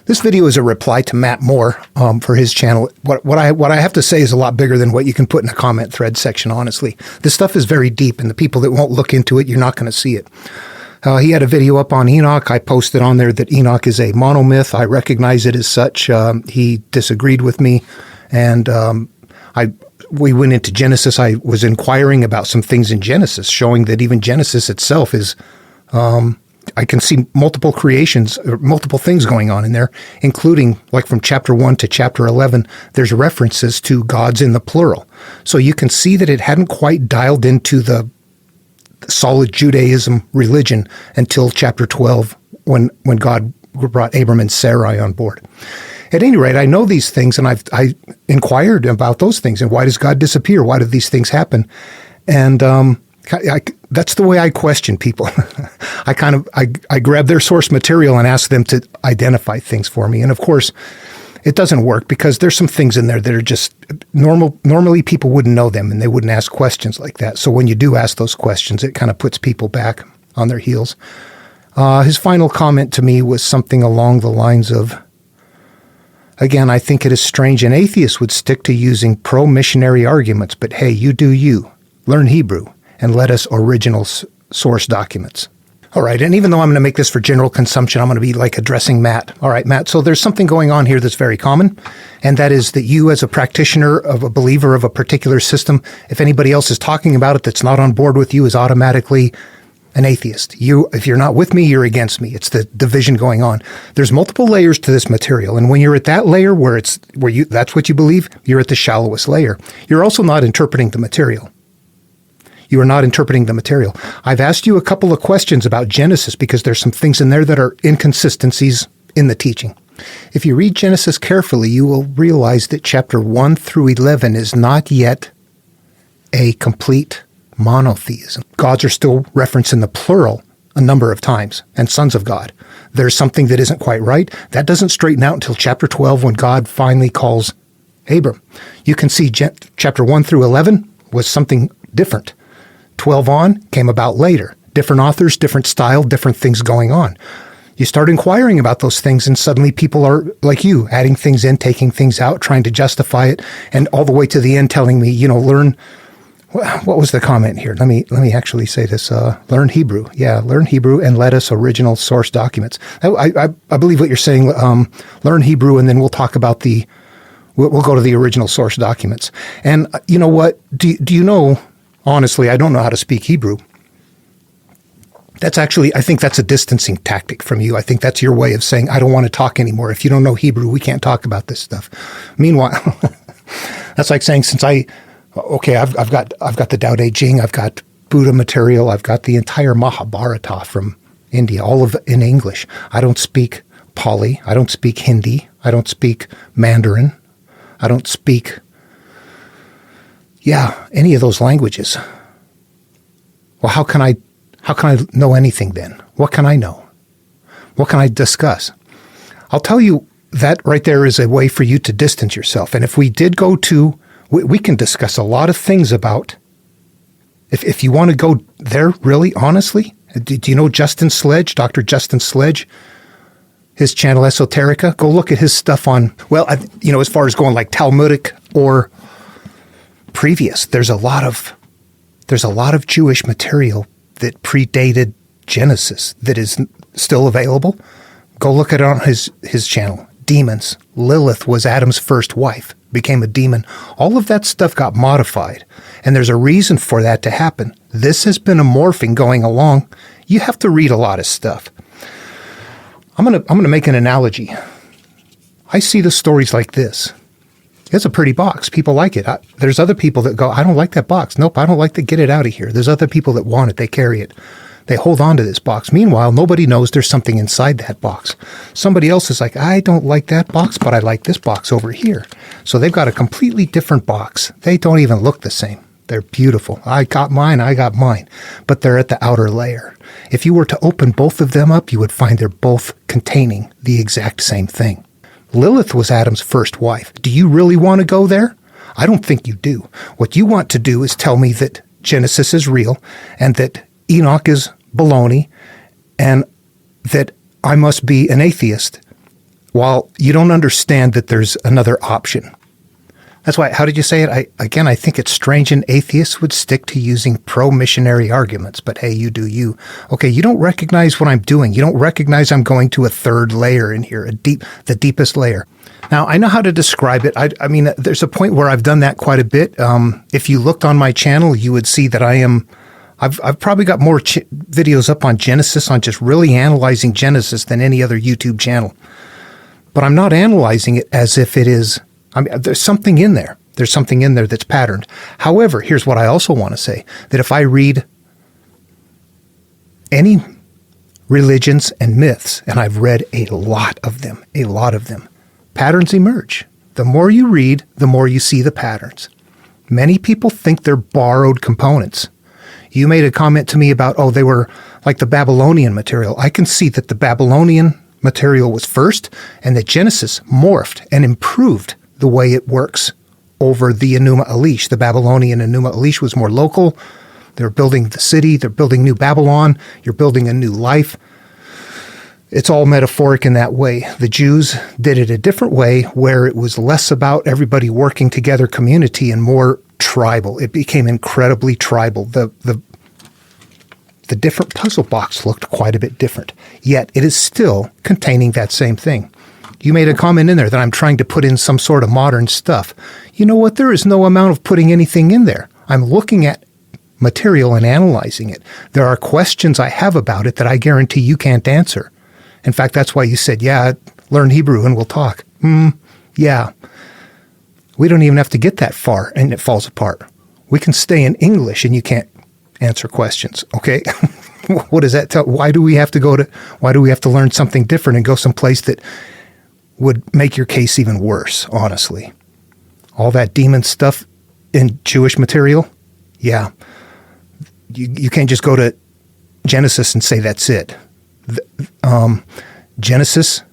This video is a reply to Matt Moore for his channel. What I have to say is a lot bigger than what you can put in a comment thread section, honestly. This stuff is very deep, and the people that won't look into it, you're not going to see it. He had a video up on Enoch. I posted on there that Enoch is a monomyth. I recognize it as such. He disagreed with me, and we went into Genesis. I was inquiring about some things in Genesis, showing that even Genesis itself is... I can see multiple creations, or multiple things going on in there, including like from chapter 1 to chapter 11, there's references to gods in the plural. So you can see that it hadn't quite dialed into the solid Judaism religion until chapter 12 when God brought Abram and Sarai on board. At any rate, I know these things, and I inquired about those things. And why does God disappear? Why do these things happen? And that's the way I question people. I grab their source material and ask them to identify things for me. And of course, it doesn't work because there's some things in there that are just normally people wouldn't know them and they wouldn't ask questions like that. So when you do ask those questions, it kind of puts people back on their heels. His final comment to me was something along the lines of, again, I think it is strange an atheist would stick to using pro-missionary arguments, but hey, you do you. Learn Hebrew and let us original source documents. All right, and even though I'm going to make this for general consumption, I'm going to be like addressing Matt. All right, Matt, so there's something going on here that's very common, and that is that you as a practitioner of a believer of a particular system, if anybody else is talking about it that's not on board with you, is automatically an atheist. If you're not with me, you're against me. It's the division going on. There's multiple layers to this material, and when you're at that layer where that's what you believe, you're at the shallowest layer. You're also not interpreting the material. You are not interpreting the material. I've asked you a couple of questions about Genesis because there's some things in there that are inconsistencies in the teaching. If you read Genesis carefully, you will realize that chapter 1 through 11 is not yet a complete monotheism. Gods are still referenced in the plural a number of times, and sons of God. There's something that isn't quite right. That doesn't straighten out until chapter 12 when God finally calls Abram. You can see chapter 1 through 11 was something different. 12 on came about later. Different authors, different style, different things going on. You start inquiring about those things, and suddenly people are like you, adding things in, taking things out, trying to justify it, and all the way to the end telling me, learn. What was the comment here? Let me actually say this. Learn Hebrew. Yeah, learn Hebrew and let us original source documents. I believe what you're saying. Learn Hebrew, and then we'll talk about we'll go to the original source documents. And you know what? Do you know? Honestly, I don't know how to speak Hebrew. I think that's a distancing tactic from you. I think that's your way of saying, I don't want to talk anymore. If you don't know Hebrew, we can't talk about this stuff. Meanwhile, that's like saying, I've got the Tao Te Ching, I've got Buddha material, I've got the entire Mahabharata from India, all of it in English. I don't speak Pali, I don't speak Hindi, I don't speak Mandarin, I don't speak any of those languages. Well, how can I know anything then? What can I know? What can I discuss? I'll tell you that right there is a way for you to distance yourself. And if we did go to, we can discuss a lot of things about, if you want to go there really, honestly, do you know Justin Sledge, Dr. Justin Sledge? His channel Esoterica? Go look at his stuff on, as far as going like Talmudic or previous, there's a lot of Jewish material that predated Genesis that is still available. Go look at it on his channel. Demons. Lilith was Adam's first wife, became a demon. All of that stuff got modified, and there's a reason for that to happen. This has been a morphing going along. You have to read a lot of stuff. I'm gonna make an analogy. I see the stories like this. It's a pretty box. People like it. There's other people that go, I don't like that box. Nope, I don't like that. Get it out of here. There's other people that want it. They carry it. They hold on to this box. Meanwhile, nobody knows there's something inside that box. Somebody else is like, I don't like that box, but I like this box over here. So they've got a completely different box. They don't even look the same. They're beautiful. I got mine, but they're at the outer layer. If you were to open both of them up, you would find they're both containing the exact same thing. Lilith was Adam's first wife. Do you really want to go there? I don't think you do. What you want to do is tell me that Genesis is real and that Enoch is baloney and that I must be an atheist while you don't understand that there's another option. That's why, how did you say it? I think it's strange an atheist would stick to using pro-missionary arguments, but hey, you do you. Okay, you don't recognize what I'm doing. You don't recognize I'm going to a third layer in here, the deepest layer. Now, I know how to describe it. I mean, there's a point where I've done that quite a bit. If you looked on my channel, you would see that I've probably got more videos up on Genesis, on just really analyzing Genesis than any other YouTube channel. But I'm not analyzing it as if it is... I mean, there's something in there. There's something in there that's patterned. However, here's what I also want to say, that if I read any religions and myths, and I've read a lot of them, patterns emerge. The more you read, the more you see the patterns. Many people think they're borrowed components. You made a comment to me about, they were like the Babylonian material. I can see that the Babylonian material was first, and that Genesis morphed and improved the way it works over the Enuma Elish. The Babylonian Enuma Elish was more local. They're building the city. They're building New Babylon. You're building a new life. It's all metaphoric in that way. The Jews did it a different way, where it was less about everybody working together, community, and more tribal. It became incredibly tribal. The different puzzle box looked quite a bit different, yet it is still containing that same thing. You made a comment in there that I'm trying to put in some sort of modern stuff. You know what? There is no amount of putting anything in there. I'm looking at material and analyzing it. There are questions I have about it that I guarantee you can't answer. In fact, that's why you said, learn Hebrew and we'll talk. Yeah. We don't even have to get that far and it falls apart. We can stay in English and you can't answer questions, okay? What does that tell? Why do we have to learn something different and go someplace that would make your case even worse, honestly? All that demon stuff in Jewish material? Yeah. You can't just go to Genesis and say that's it. Genesis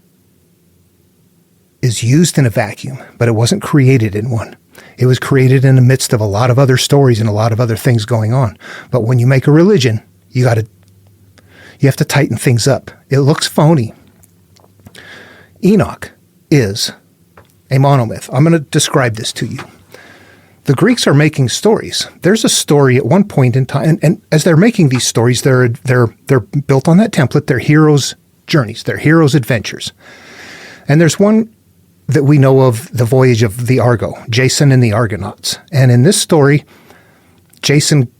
is used in a vacuum, but it wasn't created in one. It was created in the midst of a lot of other stories and a lot of other things going on. But when you make a religion, you have to tighten things up. It looks phony. Enoch is a monomyth. I'm going to describe this to you. The Greeks are making stories. There's a story at one point in time, and as they're making these stories, they're built on that template. They're heroes' journeys. They're heroes' adventures. And there's one that we know of, the voyage of the Argo, Jason and the Argonauts. And in this story, Jason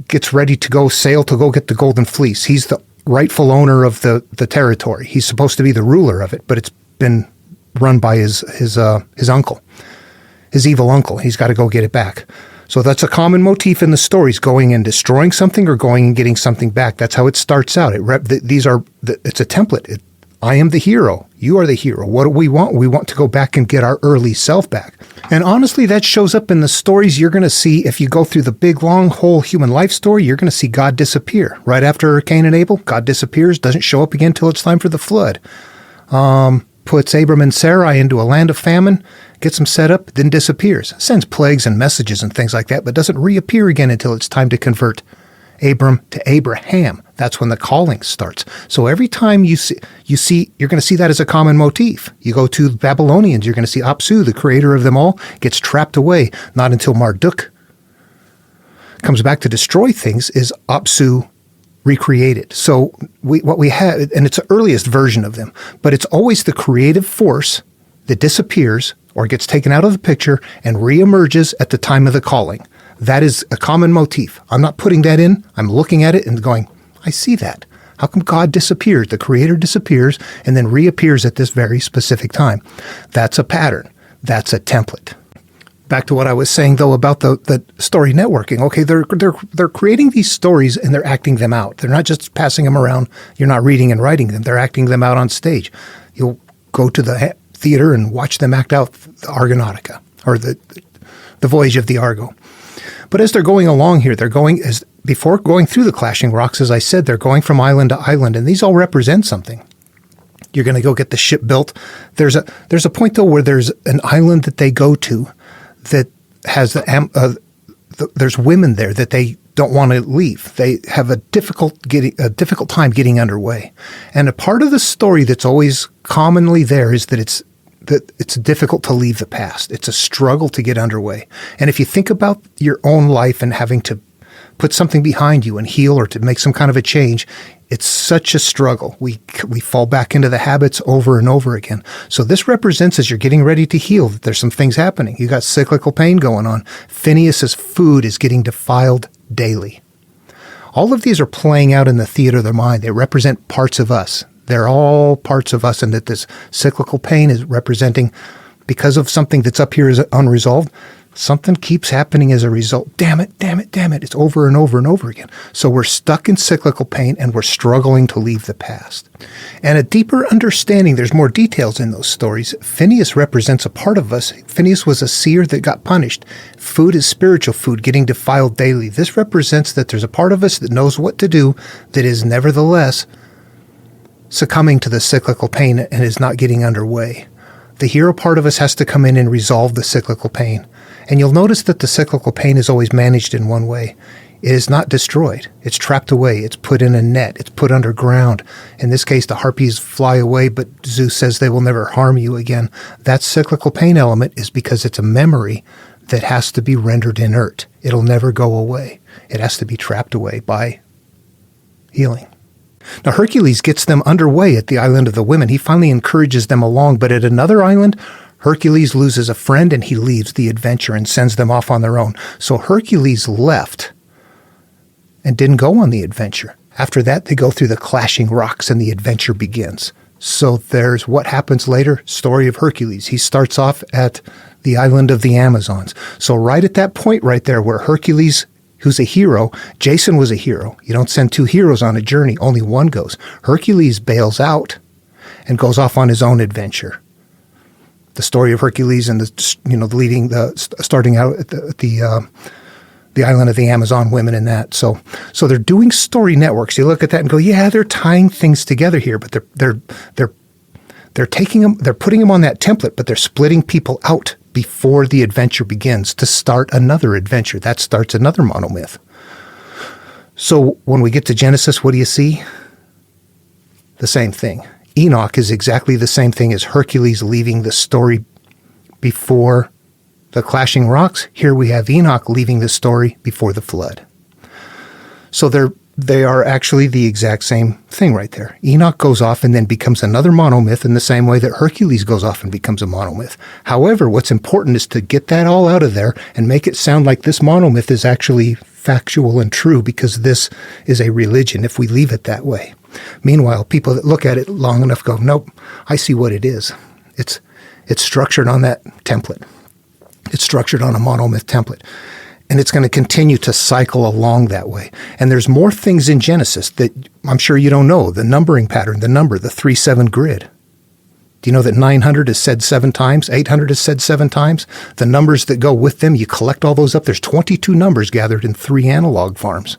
gets ready to go sail to go get the golden fleece. He's the rightful owner of the territory. He's supposed to be the ruler of it, but it's been run by his uncle, his evil uncle. He's got to go get it back. So that's a common motif in the stories, going and destroying something or going and getting something back. That's how it starts out. It's a template. I am the hero. You are the hero. What do we want? We want to go back and get our early self back. And honestly, that shows up in the stories you're going to see. If you go through the big, long, whole human life story, you're going to see God disappear. Right after Cain and Abel, God disappears, doesn't show up again until it's time for the flood. Puts Abram and Sarai into a land of famine, gets them set up, then disappears. Sends plagues and messages and things like that, but doesn't reappear again until it's time to convert Abram to Abraham. That's when the calling starts. So every time you see, you're going to see that as a common motif. You go to the Babylonians, you're going to see Apsu, the creator of them all, gets trapped away. Not until Marduk comes back to destroy things is Apsu recreated. So what we have, and it's the earliest version of them, but it's always the creative force that disappears or gets taken out of the picture and reemerges at the time of the calling. That is a common motif. I'm not putting that in. I'm looking at it and going, I see that. How come God disappears? The creator disappears and then reappears at this very specific time. That's a pattern. That's a template. Back to what I was saying, though, about the story networking. Okay, they're creating these stories and they're acting them out. They're not just passing them around. You're not reading and writing them. They're acting them out on stage. You'll go to the theater and watch them act out the Argonautica, or the voyage of the Argo. But as they're going along here, before going through the clashing rocks, as I said, they're going from island to island, and these all represent something. You're going to go get the ship built. There's a point, though, where there's an island that they go to that has there's women there that they don't want to leave. They have a difficult time getting underway. And a part of the story that's always commonly there is that it's difficult to leave the past. It's a struggle to get underway. And if you think about your own life and having to put something behind you and heal or to make some kind of a change, it's such a struggle. We fall back into the habits over and over again. So this represents, as you're getting ready to heal, that there's some things happening. You got cyclical pain going on. Phineas's food is getting defiled daily. All of these are playing out in the theater of the mind. They represent parts of us. They're all parts of us, and that this cyclical pain is representing, because of something that's up here is unresolved, something keeps happening as a result. Damn it. It's over and over and over again. So we're stuck in cyclical pain and we're struggling to leave the past. And a deeper understanding, there's more details in those stories. Phineas represents a part of us. Phineas was a seer that got punished. Food is spiritual food, getting defiled daily. This represents that there's a part of us that knows what to do, that is nevertheless succumbing to the cyclical pain and is not getting underway. The hero part of us has to come in and resolve the cyclical pain. And you'll notice that the cyclical pain is always managed in one way. It is not destroyed. It's trapped away. It's put in a net. It's put underground. In this case, the harpies fly away, but Zeus says they will never harm you again. That cyclical pain element is because it's a memory that has to be rendered inert. It'll never go away. It has to be trapped away by healing. Now, Hercules gets them underway at the island of the women. He finally encourages them along, but at another island, Hercules loses a friend and he leaves the adventure and sends them off on their own. So Hercules left and didn't go on the adventure. After that, they go through the clashing rocks and the adventure begins. So there's what happens later, story of Hercules. He starts off at the island of the Amazons. So right at that point right there where Hercules, who's a hero, Jason was a hero. You don't send two heroes on a journey, only one goes. Hercules bails out and goes off on his own adventure. The story of Hercules and starting out at the island of the Amazon women and that. So they're doing story networks. You look at that and go, yeah, they're tying things together here, but they're taking them, they're putting them on that template, but they're splitting people out before the adventure begins to start another adventure. That starts another monomyth. So when we get to Genesis, what do you see? The same thing. Enoch is exactly the same thing as Hercules leaving the story before the clashing rocks. Here we have Enoch leaving the story before the flood. So they are actually the exact same thing right there. Enoch goes off and then becomes another monomyth in the same way that Hercules goes off and becomes a monomyth. However, what's important is to get that all out of there and make it sound like this monomyth is actually factual and true, because this is a religion if we leave it that way. Meanwhile, people that look at it long enough go, nope, I see what it is. It's structured on that template. It's structured on a monomyth template. And it's going to continue to cycle along that way. And there's more things in Genesis that I'm sure you don't know. The numbering pattern, the 3-7 grid. Do you know that 900 is said 7 times? 800 is said 7 times? The numbers that go with them, you collect all those up. There's 22 numbers gathered in 3 analog farms.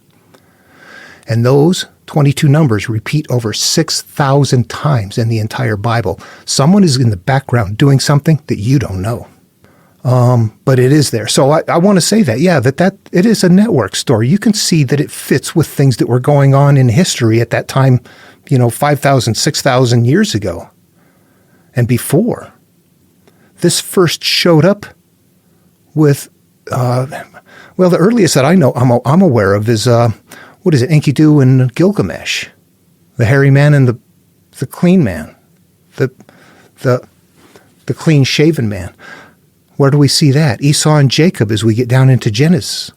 And those 22 numbers repeat over 6,000 times in the entire Bible. Someone is in the background doing something that you don't know. But it is there. So I want to say that, yeah, that it is a network story. You can see that it fits with things that were going on in history at that time, 5,000, 6,000 years ago and before. This first showed up with, the earliest that I know, I'm aware of is, Enkidu and Gilgamesh, the hairy man and the clean man, the clean-shaven man. Where do we see that? Esau and Jacob as we get into Genesis.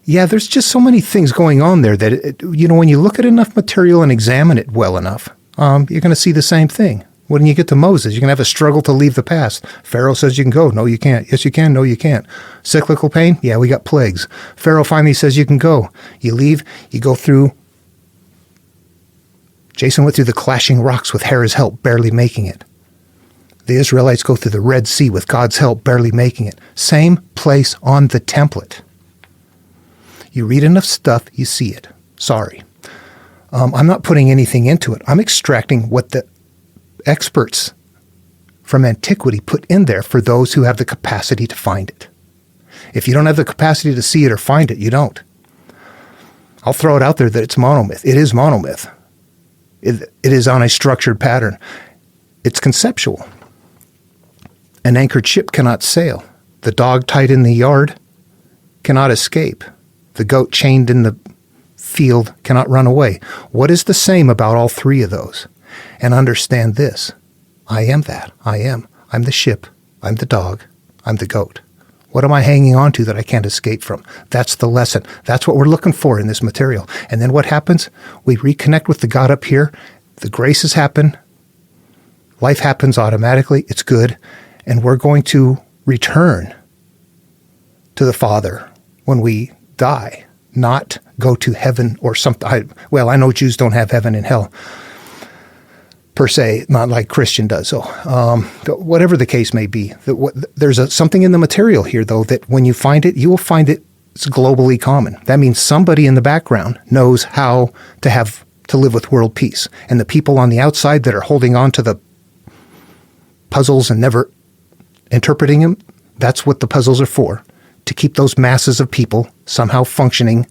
Yeah, there's just so many things going on there that, when you look at enough material and examine it well enough, you're going to see the same thing. When you get to Moses, you're going to have a struggle to leave the past. Pharaoh says you can go. No, you can't. Yes, you can. No, you can't. Cyclical pain? Yeah, we got plagues. Pharaoh finally says you can go. You leave. You go through. Jason went through the clashing rocks with Hera's help, barely making it. The Israelites go through the Red Sea with God's help, barely making it. Same place on the template. You read enough stuff, you see it. Sorry. I'm not putting anything into it. I'm extracting what the experts from antiquity put in there for those who have the capacity to find it. If you don't have the capacity to see it or find it, you don't. I'll throw it out there that it's monomyth. It is monomyth. It is on a structured pattern. It's conceptual. An anchored ship cannot sail. The dog tied in the yard cannot escape. The goat chained in the field cannot run away. What is the same about all three of those? And understand this. I am that. I am. I'm the ship. I'm the dog. I'm the goat. What am I hanging on to that I can't escape from? That's the lesson. That's what we're looking for in this material. And then what happens? We reconnect with the God up here. The graces happen. Life happens automatically. It's good. And we're going to return to the Father when we die, not go to heaven or something. I know Jews don't have heaven and hell per se, not like Christian does. So whatever the case may be, there's something in the material here, though, that when you find it, you will find it's globally common. That means somebody in the background knows how to live with world peace. And the people on the outside that are holding on to the puzzles and never interpreting them, that's what the puzzles are for, to keep those masses of people somehow functioning.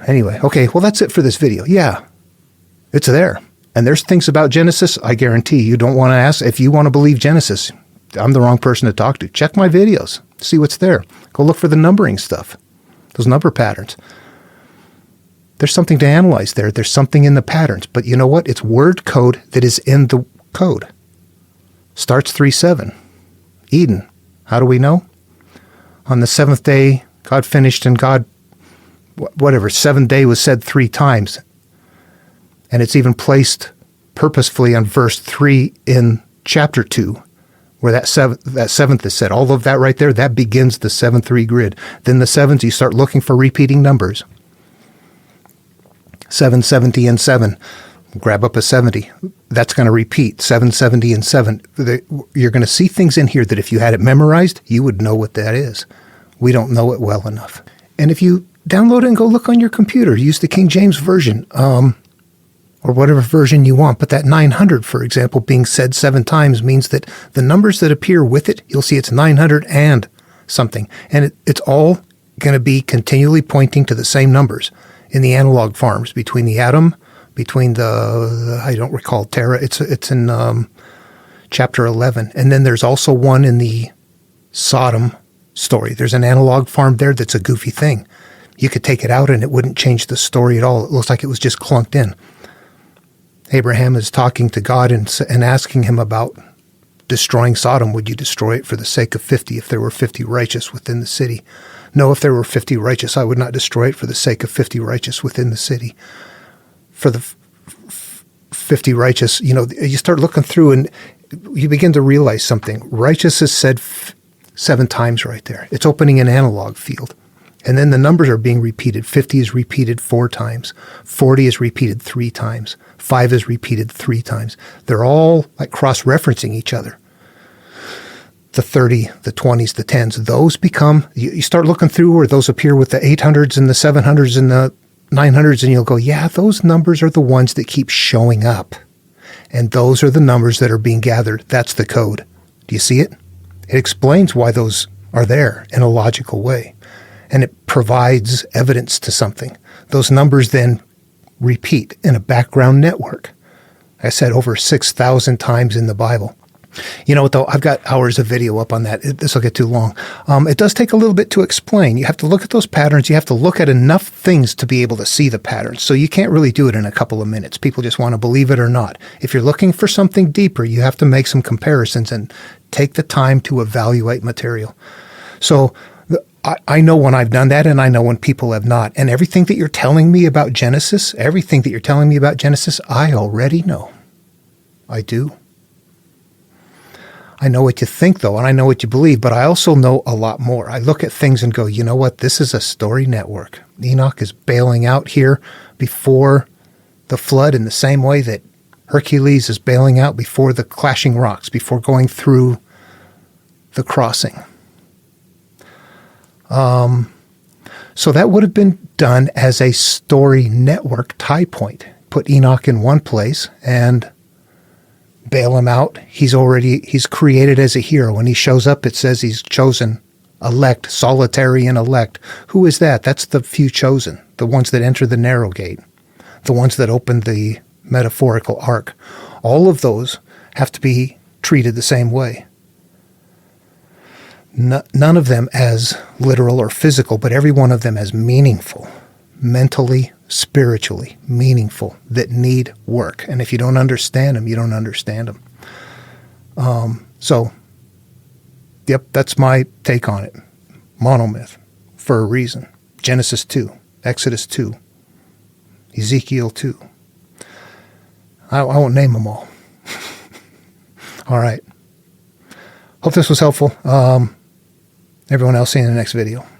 Anyway, okay, well, that's it for this video. Yeah, it's there. And there's things about Genesis I guarantee you don't want to ask. If you want to believe Genesis, I'm the wrong person to talk to. Check my videos. See what's there. Go look for the numbering stuff, those number patterns. There's something to analyze there. There's something in the patterns. But you know what? It's word code that is in the code. Starts 3:7. Eden. How do we know? On the seventh day, God finished, and God, seventh day was said 3 times. And it's even placed purposefully on verse 3 in chapter 2, where that seventh is said. All of that right there, that begins the 7-3 grid. Then the sevens, you start looking for repeating numbers. 7, 70, and 7. Grab up a 70. That's going to repeat. 7, 70, and 7. You're going to see things in here that if you had it memorized, you would know what that is. We don't know it well enough. And if you download it and go look on your computer, use the King James Version, or whatever version you want. But that 900, for example, being said 7 times means that the numbers that appear with it, you'll see it's 900 and something. And it's all going to be continually pointing to the same numbers in the analog forms between the atom, between the I don't recall Terra. It's in chapter 11. And then there's also one in the Sodom story. There's an analog farm there that's a goofy thing. You could take it out and it wouldn't change the story at all. It looks like it was just clunked in. Abraham is talking to God and asking him about destroying Sodom. Would you destroy it for the sake of 50 if there were 50 righteous within the city? No, if there were 50 righteous, I would not destroy it for the sake of 50 righteous within the city. For the 50 righteous, you start looking through and you begin to realize something. Righteous is said 7 times right there. It's opening an analog field. And then the numbers are being repeated. 50 is repeated 4 times. 40 is repeated 3 times. 5 is repeated 3 times. They're all like cross-referencing each other. The 30, the 20s, the 10s, those become, you start looking through where those appear with the 800s and the 700s and the 900s, and you'll go, yeah, those numbers are the ones that keep showing up. And those are the numbers that are being gathered. That's the code. Do you see it? It explains why those are there in a logical way. And it provides evidence to something. Those numbers then repeat in a background network. I said over 6,000 times in the Bible. You know what, though? I've got hours of video up on that. This will get too long. It does take a little bit to explain. You have to look at those patterns. You have to look at enough things to be able to see the patterns. So you can't really do it in a couple of minutes. People just want to believe it or not. If you're looking for something deeper, you have to make some comparisons and take the time to evaluate material. So I know when I've done that, and I know when people have not. And everything that you're telling me about Genesis, I already know. I do. I know what you think, though, and I know what you believe, but I also know a lot more. I look at things and go, you know what? This is a story network. Enoch is bailing out here before the flood in the same way that Hercules is bailing out before the clashing rocks, before going through the crossing. So that would have been done as a story network tie point. Put Enoch in one place and bail him out. He's created as a hero. When he shows up, it says he's chosen, elect, solitary and elect. Who is that? That's the few chosen, the ones that enter the narrow gate, the ones that open the metaphorical ark. All of those have to be treated the same way. None of them as literal or physical, but every one of them as meaningful, mentally, spiritually meaningful, that need work. And if you don't understand them, you don't understand them. So, yep, that's my take on it. Monomyth, for a reason. Genesis 2, Exodus 2, Ezekiel 2. I won't name them all. All right. Hope this was helpful. Everyone else, see you in the next video.